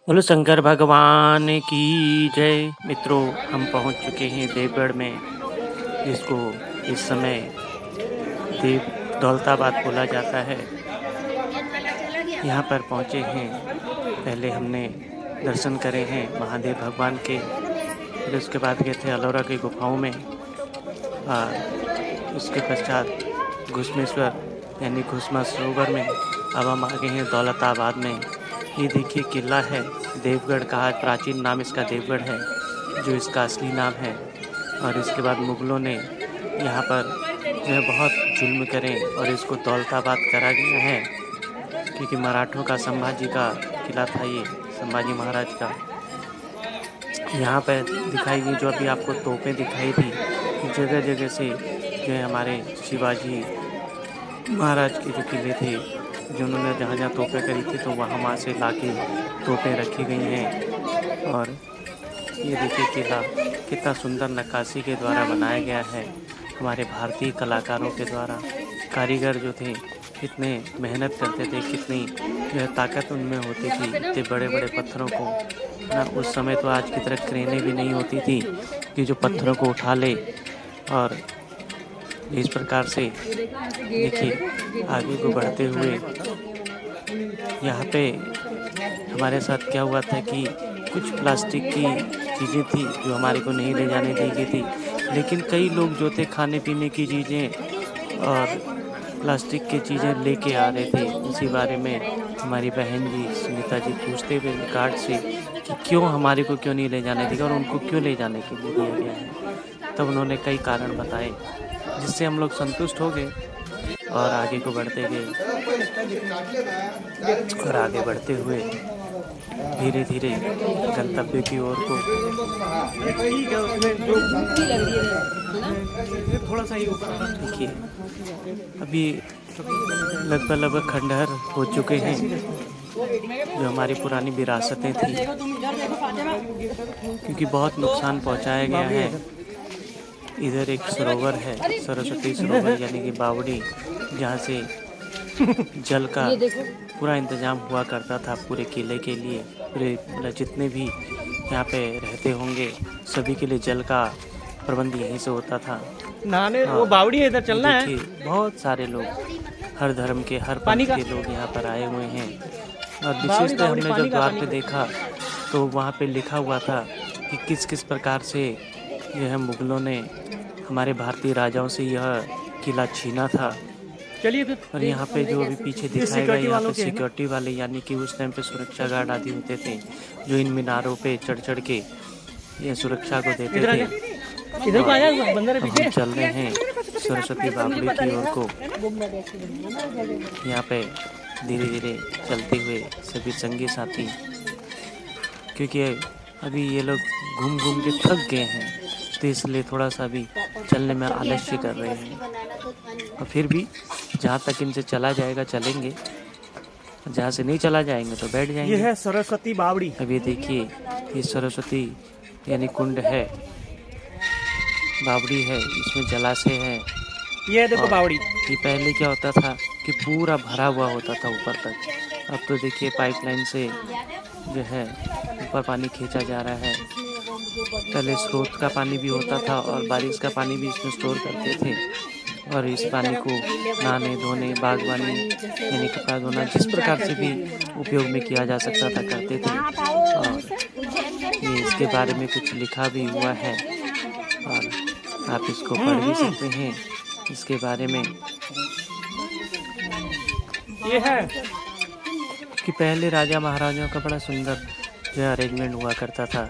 बोलो शंकर भगवान की जय। मित्रों, हम पहुंच चुके हैं देवगढ़ में, जिसको इस समय देव दौलताबाद बोला जाता है। यहाँ पर पहुँचे हैं। पहले हमने दर्शन करे हैं महादेव भगवान के, फिर उसके बाद गए थे अलोरा की गुफाओं में, और उसके पश्चात घुसमेश्वर यानी घुसमा सरोवर में। अब हम आ गए हैं दौलताबाद में। ये देखिए किला है, देवगढ़ का प्राचीन नाम इसका देवगढ़ है, जो इसका असली नाम है। और इसके बाद मुग़लों ने यहाँ पर जो है बहुत जुल्म करे और इसको दौलताबाद करा गया है, क्योंकि मराठों का संभाजी का किला था ये, संभाजी महाराज का। यहाँ पर दिखाई दी जो अभी आपको तोपें दिखाई दी, जगह जगह से जो है हमारे शिवाजी महाराज के जो किले थे, जो उन्होंने जहाँ जहाँ तोपें करी थी, तो वहाँ से लाके तोपें रखी गई हैं। और ये देखिए किला कितना सुंदर नक्काशी के द्वारा बनाया गया है, हमारे भारतीय कलाकारों के द्वारा। कारीगर जो थे कितने मेहनत करते थे, कितनी जो है ताकत उनमें होती थी, इतने बड़े बड़े पत्थरों को ना। उस समय तो आज की तरह क्रेनें भी नहीं होती थी कि जो पत्थरों को उठा ले। और इस प्रकार से देखिए आगे को बढ़ते हुए यहाँ पे हमारे साथ क्या हुआ था कि कुछ प्लास्टिक की चीज़ें थी जो हमारे को नहीं ले जाने दी गई थी, लेकिन कई लोग जो थे खाने पीने की चीज़ें और प्लास्टिक की चीज़ें लेके आ रहे थे। इसी बारे में हमारी बहन जी सुनीता जी पूछते हुए गार्ड से कि क्यों हमारे को क्यों नहीं ले जाने दिया और उनको क्यों ले जाने के लिए दिया गया है। तब उन्होंने कई कारण बताए, जिससे हम लोग संतुष्ट हो गए और आगे को बढ़ते गए। और आगे बढ़ते हुए धीरे धीरे गंतव्य की ओर को थोड़ा सा ही देखिए, अभी लगभग खंडहर हो चुके हैं, जो हमारी पुरानी विरासतें थी, क्योंकि बहुत नुकसान पहुंचाया गया है। इधर एक सरोवर है, सरस्वती सरोवर यानी कि बावड़ी, जहाँ से जल का पूरा इंतजाम हुआ करता था पूरे किले के लिए। पूरे जितने भी यहाँ पे रहते होंगे सभी के लिए जल का प्रबंध यहीं से होता था। नहाने वो बावड़ी है, इधर चलना है। देखिए बहुत सारे लोग, हर धर्म के, हर पंथ के लोग यहाँ पर आए हुए हैं। और विशेषतः हमने जब द्वार पे देखा तो वहाँ पे लिखा हुआ था कि किस किस प्रकार से यह मुग़लों ने हमारे भारतीय राजाओं से यह किला छीना था। चलिए फिर। और यहाँ पे जो अभी पीछे दिखाएगा, यहाँ पे सिक्योरिटी वाले यानी कि उस टाइम पे सुरक्षा गार्ड आदि होते थे, जो इन मीनारों पे चढ़ के ये सुरक्षा को देते थे। इधर को आ जाओ, बंदर है पीछे। हम चल रहे हैं सरस्वती बावड़ी की ओर को। यहाँ पे धीरे धीरे चलते हुए सभी संगी साथी, क्योंकि अभी ये लोग घूम घूम के थक गए हैं, तो इसलिए थोड़ा सा भी चलने में आलस्य कर रहे हैं। और फिर भी जहाँ तक इनसे चला जाएगा चलेंगे, जहाँ से नहीं चला जाएंगे तो बैठ जाएंगे। ये है सरस्वती बावड़ी। अब ये देखिए, ये सरस्वती यानी कुंड है, बावड़ी है, इसमें जलाशय है। ये देखो बावड़ी। ये पहले क्या होता था कि पूरा भरा हुआ होता था ऊपर तक। अब तो देखिए पाइपलाइन से जो है ऊपर पानी खींचा जा रहा है। पहले स्रोत का पानी भी होता था और बारिश का पानी भी इसमें स्टोर करते थे, और इस पानी को नहाने धोने, बागवानी यानी कपड़ा धोना, जिस प्रकार से भी उपयोग में किया जा सकता था करते थे। और ये इसके बारे में कुछ लिखा भी हुआ है और आप इसको पढ़ भी सकते हैं इसके बारे में। ये है कि पहले राजा महाराजाओं का बड़ा सुंदर जो अरेंजमेंट हुआ करता था,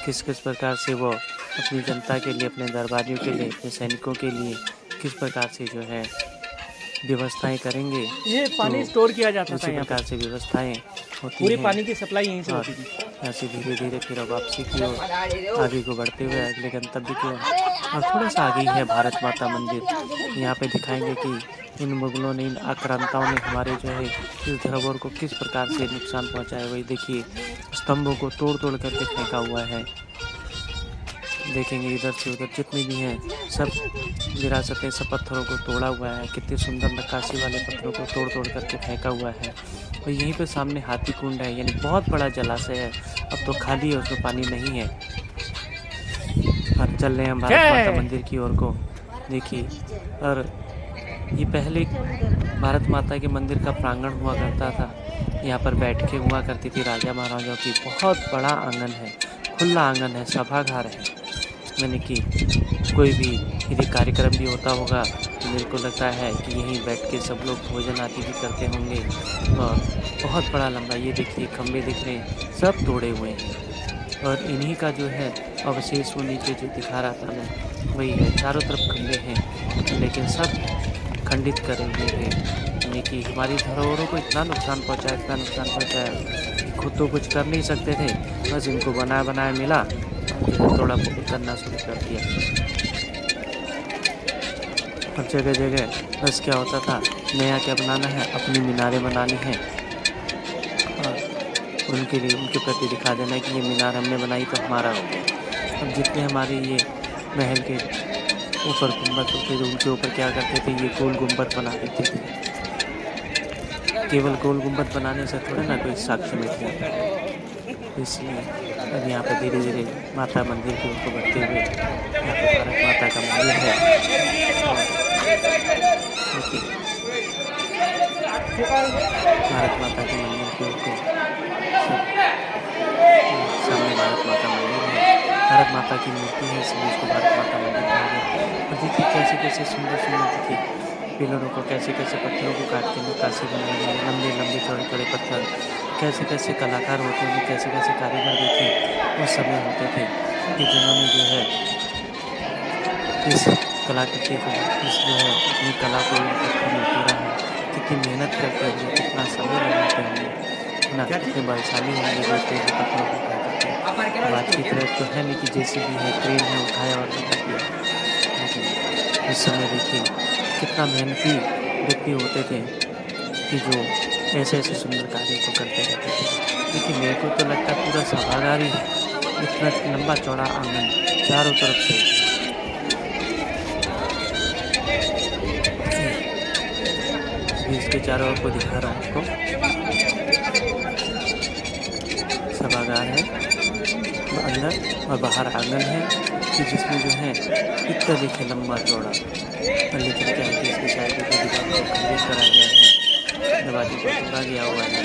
किस किस प्रकार से वो अपनी जनता के लिए, अपने दरबारियों के लिए, अपने सैनिकों के लिए किस प्रकार से जो है व्यवस्थाएं करेंगे। ये पानी स्टोर किया जाता था, उसी प्रकार से व्यवस्थाएं होती पूरी हैं। पानी की सप्लाई यहीं से और होती थी। ऐसे धीरे धीरे फिर वापसी की ओर आगे को बढ़ते हुए अगले गंतव्य की ओर। और थोड़ा सा आगे है भारत माता मंदिर। यहाँ पे दिखाएंगे कि इन मुग़लों ने, इन आक्रांताओं ने हमारे जो है इस धरोहर को किस प्रकार से नुकसान पहुँचाया। वही देखिए स्तंभों को तोड़ तोड़ करके फेंका हुआ है। देखेंगे इधर से उधर जितने भी हैं सब विरासतें, सब पत्थरों को तोड़ा हुआ है। कितने सुंदर नक्काशी वाले पत्थरों को तोड़ तोड़ करके फेंका हुआ है। और यहीं पे सामने हाथी कुंड है, यानी बहुत बड़ा जलाशय है। अब तो खाली है, उसमें पानी नहीं है। और चल रहे हैं भारत माता मंदिर की ओर को। देखिए, और ये पहले भारत माता के मंदिर का प्रांगण हुआ करता था। यहाँ पर बैठकें हुआ करती थी राजा महाराजाओं की। बहुत बड़ा आंगन है, खुला आंगन है, सभागार है। यानी कि कोई भी यदि कार्यक्रम भी होता होगा तो मेरे को लगता है कि यहीं बैठ के सब लोग भोजन आदि भी करते होंगे। और बहुत बड़ा लंबा, ये देखिए खंभे दिख रहे हैं, सब तोड़े हुए हैं। और इन्हीं का जो है अवशेष वो नीचे जो दिखा रहा था मैं, वही है। चारों तरफ खंभे हैं लेकिन सब खंडित करे हुए हैं। यानी कि हमारी धरोहरों को इतना नुकसान पहुंचाया, इतना नुकसान पहुंचाया कि खुद तो कुछ कर नहीं सकते थे, बस इनको बनाया बनाया मिला, थोड़ा बहुत करना शुरू कर दिया। अब जगह जगह बस क्या होता था, नया क्या बनाना है, अपनी मीनारें बनानी हैं और उनके लिए उनके प्रति दिखा देना है कि ये मीनार हमने बनाई तो हमारा हो गया। अब जितने हमारे ये महल के ऊपर गुम्बद होते थे उनके ऊपर क्या करते थे, ये गोल गुम्बद बना देते थे। केवल गोल गुम्बद बनाने से थोड़े ना कोई साक्ष्य मिट जाता है। इसलिए अब यहाँ पर धीरे धीरे माता मंदिर की ओर को बढ़ते हुए यहाँ पे भारत माता का मंदिर है। भारत माता के मंदिर की ओर को सामने भारत माता मंदिर है। भारत माता की मूर्ति है, इसलिए उसको भारत माता मंदिर कहा गया। और देखिए कैसे कैसे सुंदर सुंदर, देखिए पिलरों को कैसे कैसे पत्थरों को काट के नक्काशी बनाई गई, लंबे लंबे चौड़े चौड़े पत्थर। कैसे कैसे कलाकार होते हैं, कैसे कैसे कारीगर देखिए उस समय होते थे कि जिन्होंने जो है इस कलाकृति को, इस जो है अपनी कला को पत्थर में उकेरा है। कितनी मेहनत करते होंगे, कितना समय लगाते होंगे ना, कितने बलशाली होंगे जो इतने पत्थरों को उठा करते हैं। अब आज की तरह तो है नहीं कि जेसीबी है, क्रेन है, उठाया और लगा दिया। लेकिन उस समय देखिए कितना मेहनती व्यक्ति होते थे कि जो ऐसे ऐसे सुंदर कार्यों को करते रहते थे। देखिए मेरे को तो लगता है पूरा सभागार ही है, इतना लंबा चौड़ा आंगन चारों तरफ से। अभी इसके चारों ओर को दिखा रहा हूँ आपको। सभागार है अंदर और बाहर आंगन है कि जिसमें जो है इतना देखिए लंबा चौड़ा। लेकिन क्या है कि इसके साइड में दीवार को खंडित करा गया है, दरवाजे को तोड़ा गया हुआ है,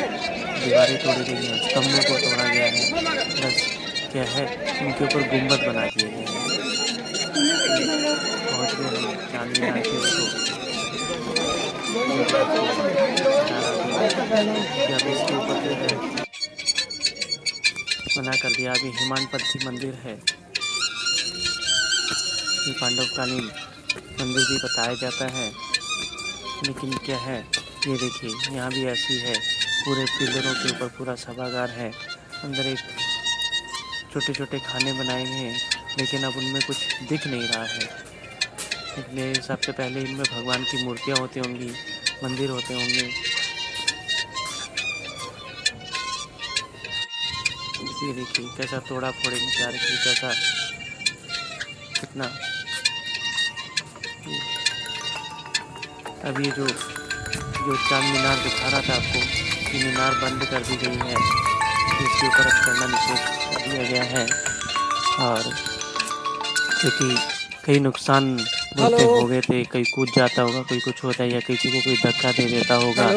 दीवारें तोड़ी गई हैं, स्तंभों को तोड़ा गया है। बस क्या है उनके ऊपर गुंबद बना दिए गए हैं। बहुत ही चांदी मीनार के इसके ऊपर जो है बना कर दिया। अभी हिमानपंथी मंदिर है, ये पांडवकालीन मंदिर भी बताया जाता है। लेकिन क्या है ये देखिए यहाँ भी ऐसी है, पूरे पिलरों के ऊपर पूरा सभागार है। अंदर एक छोटे छोटे खाने बनाए हुए हैं, लेकिन अब उनमें कुछ दिख नहीं रहा है। मेरे हिसाब से पहले इनमें भगवान की मूर्तियाँ होती होंगी, मंदिर होते होंगे। ये देखिए कैसा तोड़ा फोड़े मचा रखी, कैसा कितना। अब ये जो चांद मीनार दिखा रहा था आपको, ये मीनार बंद कर दी गई है, इसके ऊपर अब चढ़ना निषेध कर दिया गया है। और क्योंकि कई नुकसान बोलते हो गए थे, कोई कूद जाता होगा, कोई कुछ होता है, या किसी को कोई धक्का दे देता होगा,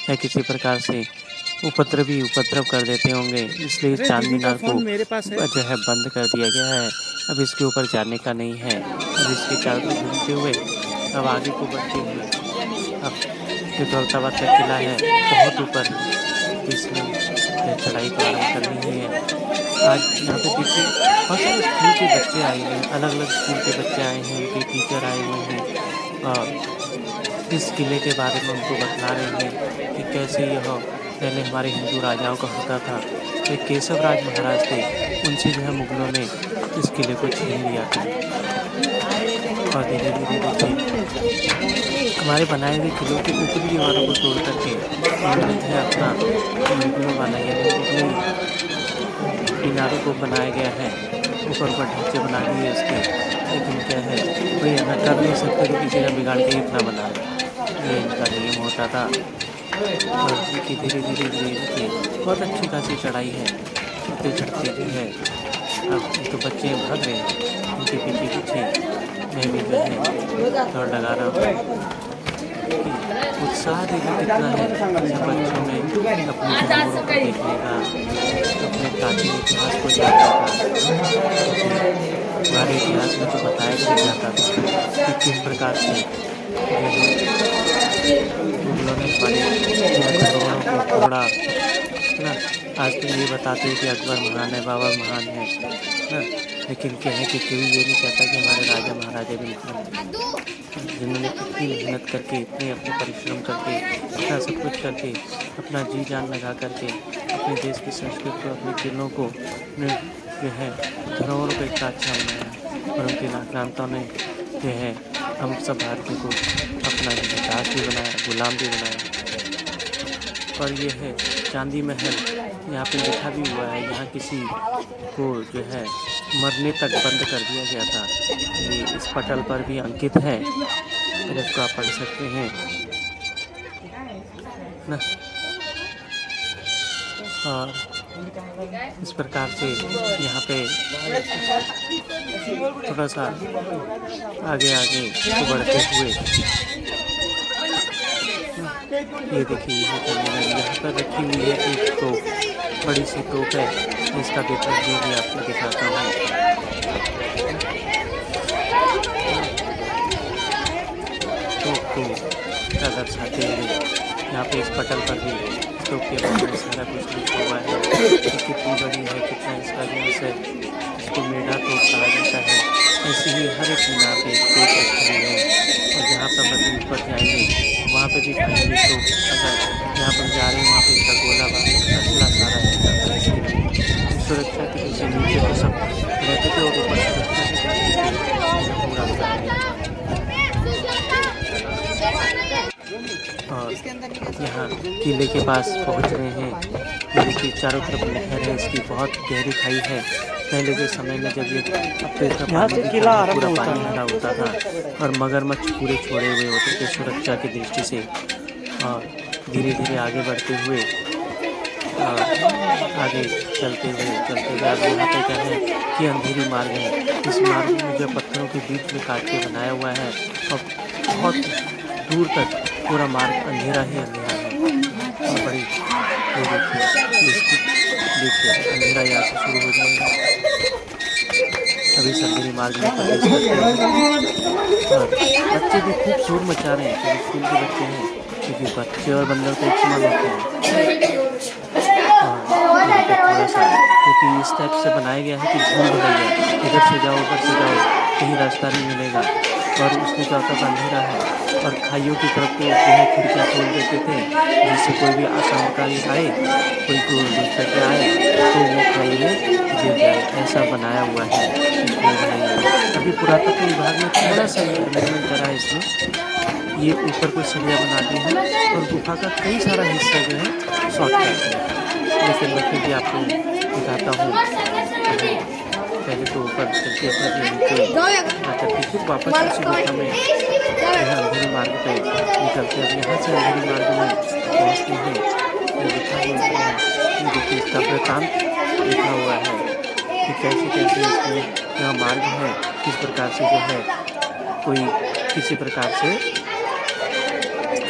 या किसी प्रकार से उपद्रव कर देते होंगे, इसलिए चांद मीनार को जो है बंद कर दिया गया है। अब इसके ऊपर जाने का नहीं है। अब इसके चारों घूमते हुए अब आगे को बढ़ते हुए अब जो दौलताबाद का किला है बहुत ऊपर, इसमें चढ़ाई को आरम्भ करनी है। आज यहाँ पे देखिए बहुत सारे स्कूल के बच्चे आए हैं, अलग अलग स्कूल के बच्चे आए हैं, उनके टीचर आए हुए हैं और इस किले के बारे में उनको बतला रहे हैं कि कैसे यह पहले हमारे हिंदू राजाओं का होता था। एक केशव राज महाराज थे, उनसे जो है मुगलों ने इस किले को छीन लिया था। और धीरे धीरे देखिए हमारे बनाए हुए किलों के ऊपरी दीवारों को तोड़ करके उन्होंने जो है अपना मुगलों वाला यानी मुगली मीनारों को बनाया गया है। ऊपर ऊपर ढांचे बना दिए उसके, लेकिन क्या है कोई अगर कर नहीं सकते तो किसी का बिगाड़ के ही अपना बना लो, ये इनका नियम होता था। और देखिए धीरे धीरे धीरे देखिए बहुत अच्छी खासी चढ़ाई है, चढ़ते चढ़ते जो है अब तो बच्चे भाग रहे हैं उनके पीछे पीछे, मैं भी जो है दौड़ लगा रहा हूँ। उत्साह देखो कितना है सब बच्चों में अपनी धरोहरों को देखने का, अपने प्राचीन इतिहास को जानने का। हमारे इतिहास में तो बताया भी जाता था कि किस प्रकार से मुगलों ने हमारी धरोहरों को तोड़ा ना। आज तो ये बताते हैं कि अकबर महान है, बाबर महान है ना, लेकिन क्या है कि कोई ये नहीं कहता कि हमारे राजा महाराजा भी महान हैं, जिन्होंने इतनी मेहनत करके, इतने अपने परिश्रम करके, इतना सब कुछ करके, अपना जी जान लगा करके अपने देश की संस्कृति को, अपने किलों को जो है धरोहरों को इतना अच्छा बनाया, और उनके आक्रांताओं ने जो है हम सब भारतीयों को अपना दास भी बनाया, गुलाम भी बनाया। और ये है चांदी महल, यहाँ पे लिखा भी हुआ है, यहाँ किसी को जो है मरने तक बंद कर दिया गया था। ये इस पटल पर भी अंकित है, अगर इसको आप पढ़ सकते हैं ना। और इस प्रकार से यहाँ पे थोड़ा सा आगे आगे बढ़ते हुए ये देखिए यहाँ पर रखी हुई है एक तोप, बड़ी सी तोप है, इसका पेपर भी आपको दिखाता हूँ। तोप को दर्शाते हुए यहाँ पे इस पटल पर भी तोप के बारे में सारा कुछ लिखा हुआ है कि कितनी बड़ी है, कितना इसका व्यास है, इसको मेढा तोप कहा जाता है। ऐसे ही हर एक मीनार पे एक तोप रखी हुई है, और जहाँ पर मतलब ऊपर जाएंगे वहाँ पे भी पाएंगे तो अगर यहाँ पर जा रहे हैं वहाँ पे इसका गोला बारूद असला सारा है। सुरक्षा के पीछे नीचे तो सब रहते थे और ऊपर सुरक्षा के पीछे पूरा और यहाँ किले के पास पहुँच रहे हैं। किले की चारों तरफ नहर है, इसकी बहुत गहरी खाई है। पहले के समय में जब ये पूरा पानी भरा होता था और मगरमच्छ पूरे छोड़े हुए होते थे सुरक्षा की दृष्टि से। और धीरे धीरे आगे बढ़ते हुए और आगे चलते हुए अब यहाँ पे क्या है कि अंधेरी मार्ग है। इस मार्ग में जो पत्थरों के बीच में काट के बनाया हुआ है और बहुत दूर तक पूरा मार्ग अंधेरा ही अंधेरा है। और बड़ी देखिए अंधेरा यहाँ से शुरू हो जाएगा। अभी अंधेरी मार्ग में प्रवेश करते हैं और बच्चे भी खूब शोर मचा रहे हैं, क्योंकि स्कूल के बच्चे हैं, क्योंकि बच्चे और बंदर तो एक समान होते हैं। और यहाँ पे थोड़ा सा क्योंकि इस टाइप से बनाया गया है कि भूल भुलैया, इधर से जाओ उधर से जाओ कहीं रास्ता नहीं मिलेगा। और उसमें क्या होता था अंधेरा है और खाइयों की तरफ को जो है खिड़कियाँ खोल देते थे, जिससे कोई भी आशंकारी आए, कोई दूर करके आए तो वो खाई में गिर जाए, ऐसा बनाया हुआ है। अभी पुरातत्व विभाग में थोड़ा सा अमेंडमेंट करा है इसमें, ये ऊपर कुछ सीढ़ियाँ बना दी हैं और गुफा का कई सारा हिस्सा जो है शॉर्ट कर दिया है। लेकिन मैं फिर भी आपको दिखाता हूँ। पहले तो ऊपर चलते अपने नीचे फिर वापस उसी गुफा में यहाँ अंधेरी मार्ग पे निकलते हैं। यहाँ से अंधेरी मार्ग में पहुँचते हैं। ये लिखा हुआ है, देखिए इसका वृतांत लिखा हुआ है कि कैसे कैसे इसमें यहाँ मार्ग है, किस प्रकार से जो है कोई किसी प्रकार से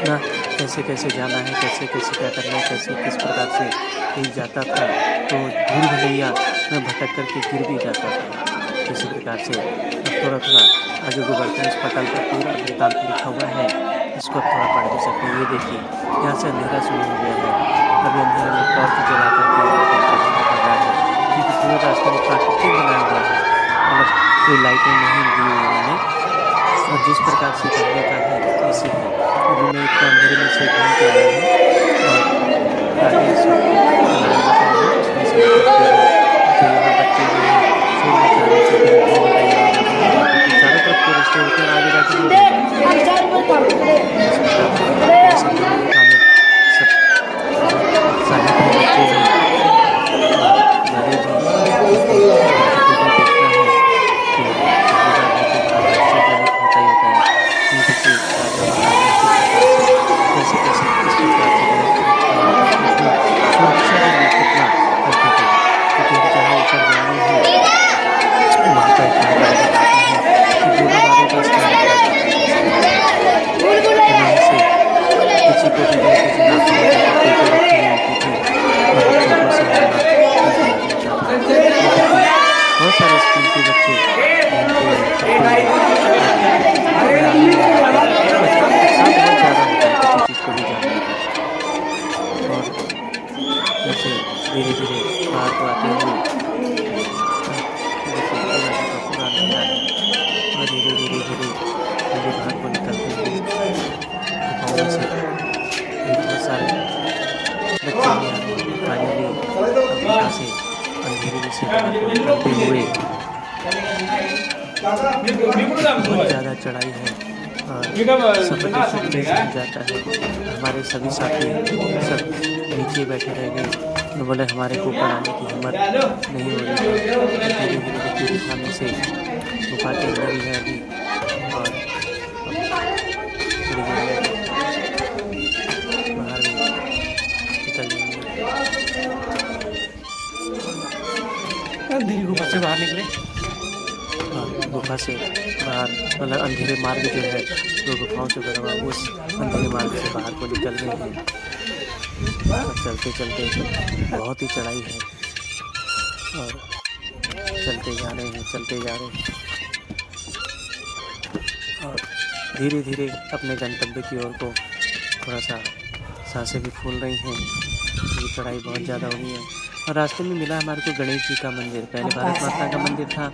ना कैसे कैसे जाना है, कैसे कैसे क्या करना है, कैसे किस प्रकार से कहीं जाता था तो भूल भुलैया में भटक करके गिर भी जाता था किसी प्रकार से। अब थोड़ा थोड़ा आगे को बढ़ते हैं। इस पटल पर पूरा वृतांत लिखा हुआ है, इसको थोड़ा पढ़ भी सकते हैं। ये देखिए यहाँ से अंधेरा शुरू हो गया है। अभी अंधेरे में टॉर्च जला करके रहा है, क्योंकि पूरा रास्ता में प्राकृतिक बनाया हुआ है, मतलब कोई लाइटें नहीं दी हुई उन्होंने। और जिस प्रकार से करने का है ऐसे है। अभी मैं एक अंधेरे में से घूम के आया हूँ और आगे उसमें से यहाँ बच्चे जो है शोर मचा रहे थे, चारों तरफ के रास्ते होते हैं आगे जाके बच्चे हैं आते हुए देखिए पूरा का पूरा अंधेरा है और धीरे धीरे धीरे हम भी बाहर को निकलते हुए गुफाओं में से भी बहुत सारे बच्चे भी आ रहे हैं। फाइनली अब यहाँ से अंधेरे में से बाहर को निकलते हुए बहुत ज़्यादा चढ़ाई है और सफर जैसे तेज हो जाता है। हमारे सभी साथी सब नीचे बैठे रह गए। तो बोले हमारे को ऊपर आने की हिम्मत नहीं हो रही है। धीरे धीरे देखिए गुफा में से गुफा के अंदर ही है अभी और थोड़ी देर में बाहर भी निकल जाएंगे। अंधेरी गुफा से बाहर निकले। गुफा से बाहर मतलब अंधेरे मार्ग जो है जो गुफाओं से भरा हुआ उस अंधेरे मार्ग से बाहर को निकल गए हैं और चलते चलते बहुत ही चढ़ाई है और चलते जा रहे हैं और धीरे धीरे अपने गंतव्य की ओर को थोड़ा सा सांसें भी फूल रही हैं क्योंकि चढ़ाई बहुत ज़्यादा हो गई है। और रास्ते में मिला हमारे को गणेश जी का मंदिर। पहले भारत माता का मंदिर था,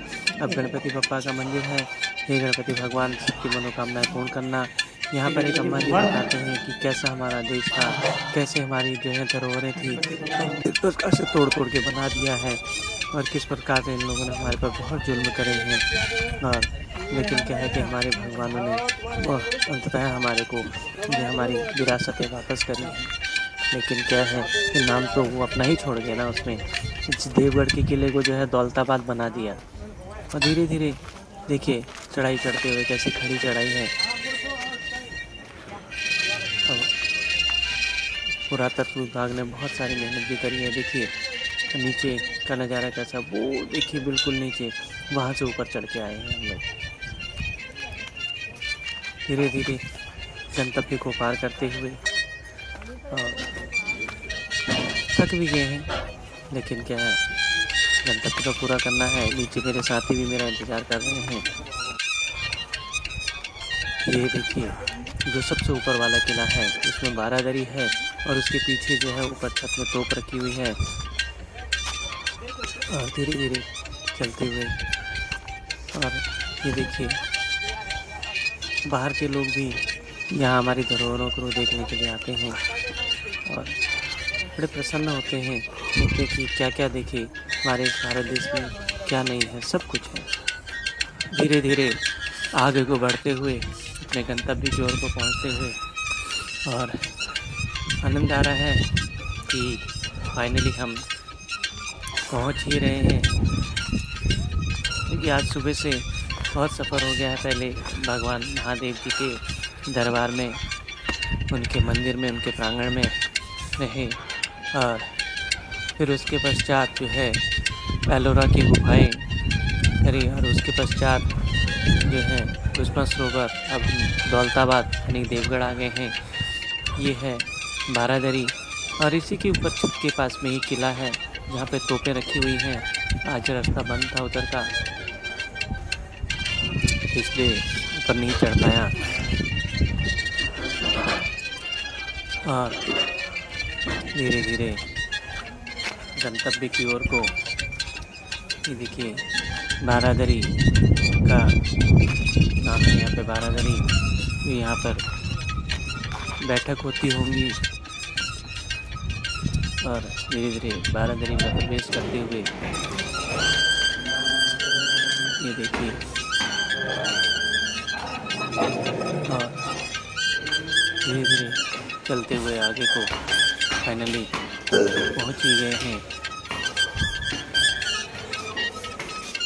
अब गणपति बप्पा का मंदिर है। हे गणपति भगवान सबकी मनोकामनाएं पूर्ण करना। यहाँ पर एक अम्मा जी बताते हैं कि कैसा हमारा देश था, कैसे हमारी जो है धरोहरें थी, किस प्रकार से तोड़ तोड़ के बना दिया है और किस प्रकार से इन लोगों ने हमारे पर बहुत जुल्म करे हैं। और लेकिन क्या है कि हमारे भगवानों ने अंततः हमारे को जो हमारी विरासतें वापस करी हैं। लेकिन क्या है कि नाम तो वो अपना ही छोड़ गया ना, उसमें इस देवगढ़ के किले को जो है दौलताबाद बना दिया। और धीरे धीरे देखिए चढ़ाई चढ़ते हुए कैसी खड़ी चढ़ाई है। और पुरातत्व विभाग ने बहुत सारी मेहनत भी करी है। देखिए नीचे का नज़ारा कैसा, वो देखिए बिल्कुल नीचे, वहाँ से ऊपर चढ़ के आए हैं हम लोग। धीरे धीरे गंतव्य को पार करते हुए और थक भी गए हैं, लेकिन क्या है गंतव्य को पूरा करना है। नीचे मेरे साथी भी मेरा इंतज़ार कर रहे हैं। ये देखिए जो सबसे ऊपर वाला किला है उसमें बारादरी है और उसके पीछे जो है ऊपर छत में तोप रखी हुई है। और धीरे धीरे चलते हुए और ये देखिए बाहर के लोग भी यहाँ हमारी धरोहरों को देखने के लिए आते हैं और बड़े प्रसन्न होते हैं। देखते कि क्या क्या देखे हमारे भारत देश में क्या नहीं है, सब कुछ है। धीरे धीरे आगे को बढ़ते हुए अपने गंतव्य की ओर को पहुँचते हुए और आनंद आ रहा है कि फाइनली हम पहुँच ही रहे हैं। क्योंकि आज सुबह से बहुत सफ़र हो गया है। पहले भगवान महादेव जी के दरबार में, उनके मंदिर में, उनके प्रांगण में रहे और फिर उसके पश्चात जो है एलोरा की गुफाएं करी और उसके पश्चात जो है घुसमा सरोवर, अब दौलताबाद यानी देवगढ़ आ गए हैं। ये है बारादरी और इसी के ऊपर छत के पास में ही किला है जहाँ पे तोपें रखी हुई हैं। आज रास्ता बंद था उधर का, इसलिए ऊपर नहीं चढ़ पाया। और धीरे धीरे गंतव्य की ओर को ये देखिए बारादरी का नाम है यहाँ पे बारादरी। यहाँ पर बैठक होती होंगी और धीरे धीरे बारादरी में प्रवेश करते हुए ये देखिए और धीरे धीरे चलते हुए आगे को फाइनली पहुंच ही गए हैं।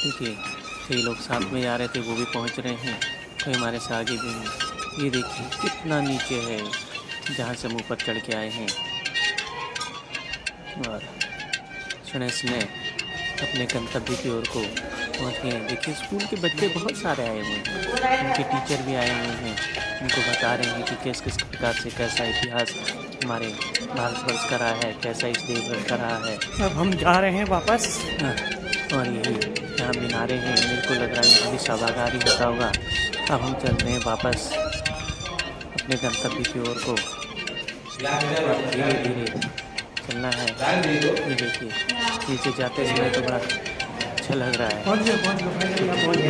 देखिए कई लोग साथ में जा रहे थे, वो भी पहुंच रहे हैं, कोई हमारे से आगे भी हैं। ये देखिए कितना नीचे है जहाँ से हम ऊपर चढ़ के आए हैं। और सुने सुने अपने गंतव्य की ओर को पहुँच गए हैं। देखिए स्कूल के बच्चे बहुत सारे आए हुए हैं, उनके टीचर भी आए हुए हैं, उनको बता रहे हैं कि किस किस प्रकार से कैसा इतिहास हमारे भारतवर्ष का रहा है, कैसा इस देवगढ़ का रहा है। अब हम जा रहे हैं वापस। और यही यहाँ मीनारे हैं, मेरे को लग रहा है यहाँ भी सभागार ही होता होगा। अब हम चल रहे हैं वापस अपने गंतव्य की ओर को। धीरे धीरे निकलना है। ये देखिए नीचे जाते समय तो बड़ा अच्छा लग रहा है। पहुंच गए फाइनली यहाँ पहुंच गए।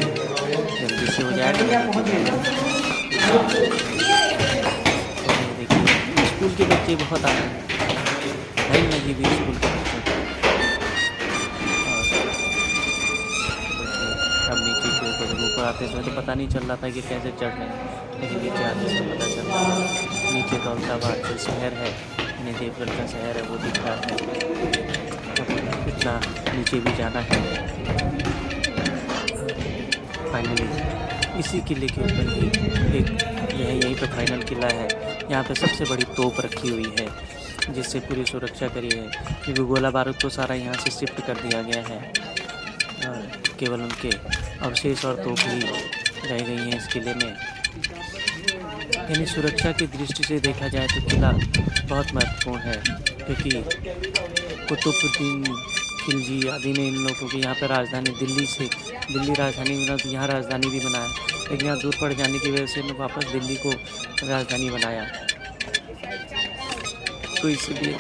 जल्दी से हो जाए तो यहाँ पहुंच गए। ये देखिए स्कूल के बच्चे बहुत आ रहे हैं, लाइन लगी हुई स्कूल के बच्चों की। और अब नीचे के ऊपर आते समय तो पता नहीं चल रहा था कि कैसे चढ़ रहे हैं, लेकिन नीचे आते समय पता चल रहा है। नीचे दौलताबाद जो शहर है, यानी देवगढ़ का शहर है, वो दिख रहा है। अब इतना नीचे भी जाना है। फाइनली इसी किले के ऊपर ही एक यहीं पे फाइनल किला है। यहाँ पे सबसे बड़ी तोप रखी हुई है, जिससे पूरी सुरक्षा करी है, क्योंकि गोला बारूद तो सारा यहाँ से शिफ्ट कर दिया गया है। केवल उनके अवशेष और तोप ही रह गई हैं इस किले में। यानी सुरक्षा की दृष्टि से देखा जाए तो किला बहुत महत्वपूर्ण है, क्योंकि कुतुबुद्दीन खिलजी आदि ने इन लोगों की यहाँ पर राजधानी दिल्ली राजधानी बना, तो यहाँ राजधानी भी बनाया, लेकिन यहाँ दूर पड़ जाने की वजह से इन्होंने वापस दिल्ली को राजधानी बनाया। तो इसलिए